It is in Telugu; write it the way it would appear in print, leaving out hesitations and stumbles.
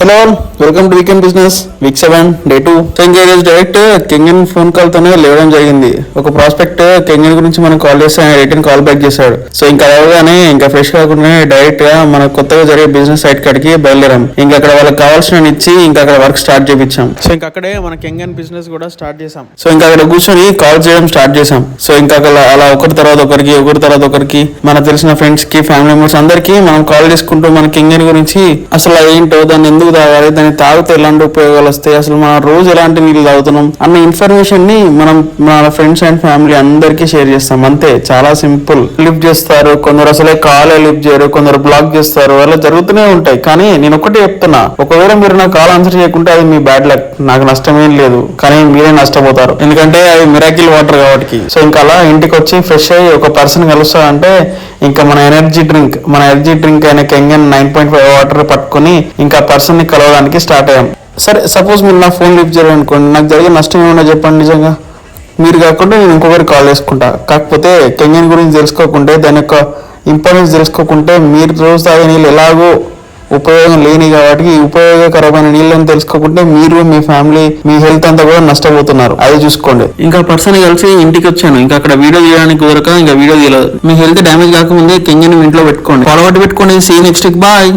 Hello, welcome to weekend business week 7 day 2. So ఇంకా ఈరోజు డైరెక్ట్ కెంగన్ ఫోన్ కాల్ తోనే లేవడం జరిగింది. ఒక ప్రాస్పెక్ట్ కెంగన్ గురించి మనం కాల్ చేస్తే ఆయన రిటర్న్ కాల్ బ్యాక్ చేశాడు. సో ఇంకా అవగానే ఇంకా ఫ్రెష్ కాకుండా డైరెక్ట్ గా మన కొత్తగా జరిగే బిజినెస్ సైట్ కాడికి బయలుదేరాం. ఇంకా అక్కడ వాళ్ళకి కావాల్సిన ఇచ్చి ఇంకా అక్కడ వర్క్ స్టార్ట్ చేయించాం. సో ఇంకా అక్కడే మన కెంగన్ బిజినెస్ కూడా స్టార్ట్ చేసాం. సో ఇంకా అక్కడ కూర్చొని కాల్ చేయడం స్టార్ట్ చేసాం. సో ఇంకా అలా ఒకరి తర్వాత ఒకరికి మన తెలిసిన ఫ్రెండ్స్ కి, ఫ్యామిలీ మెంబర్స్ అందరికి మనం కాల్ చేసుకుంటూ మన కెంగన్ గురించి అసలు ఏంటో, దాన్ని ఎందుకు తాగాలి, దాన్ని తాగితే ఎలాంటి ఉపయోగాలు వస్తాయి, అసలు మనం రోజు ఎలాంటి నీళ్ళు తాగుతున్నాం అన్న ఇన్ఫర్మేషన్ ని మనం మన ఫ్రెండ్స్ అండ్ ఫ్యామిలీ అందరికీ షేర్ చేస్తాం. అంతే, చాలా సింపుల్. లిఫ్ట్ చేస్తారు కొందరు, అసలే కాల్ లిఫ్ట్ చేయరు, కొందరు బ్లాక్ చేస్తారు, అలా జరుగుతూనే ఉంటాయి. కానీ నేను ఒకటే చెప్తున్నా, ఒకవేళ మీరు నా కాల్ ఆన్సర్ చేయకుంటే అది మీ బ్యాడ్ లక్, నాకు నష్టమేం లేదు, కానీ మీరే నష్టపోతారు. ఎందుకంటే అది మిరాకిల్ వాటర్ కాబట్టి. సో ఇంకా అలా ఇంటికి వచ్చి ఫ్రెష్ అయ్యి ఒక పర్సన్ కలుస్తారంటే ఇంకా మన ఎనర్జీ డ్రింక్ అయిన కెంగన్ 9.5 వాటర్ పట్టుకుని ఇంకా పర్సన్ ని కలవడానికి స్టార్ట్ అయ్యాం. సరే, సపోజ్ మీరు నా ఫోన్ లిఫ్ట్ చేయాలనుకోండి, నాకు జరిగే నష్టం ఏమన్నా చెప్పండి. నిజంగా మీరు కాకుండా నేను ఇంకొకరికి కాల్ చేసుకుంటా. కాకపోతే కెంగన్ గురించి తెలుసుకోకుంటే, దాని యొక్క ఇంపార్టెన్స్ తెలుసుకోకుంటే, మీరు రోజు తాగే నీళ్ళు ఎలాగో ఉపయోగం లేని కాబట్టి ఉపయోగకరమైన నీళ్ళని తెలుసుకోకుంటే మీరు, మీ ఫ్యామిలీ, మీ హెల్త్ అంతా కూడా నష్టపోతున్నారు. అది చూసుకోండి. ఇంకా పర్సన్ కలిసి ఇంటికి వచ్చాను. ఇంకా అక్కడ వీడియో తీయడానికి కుదరక ఇంకా వీడియో తీయలేదు. మీ హెల్త్ డ్యామేజ్ కాకముందే కెంగన్ ఇంట్లో పెట్టుకోండి, ఫాలో పెట్టుకోండి. See next week, bye.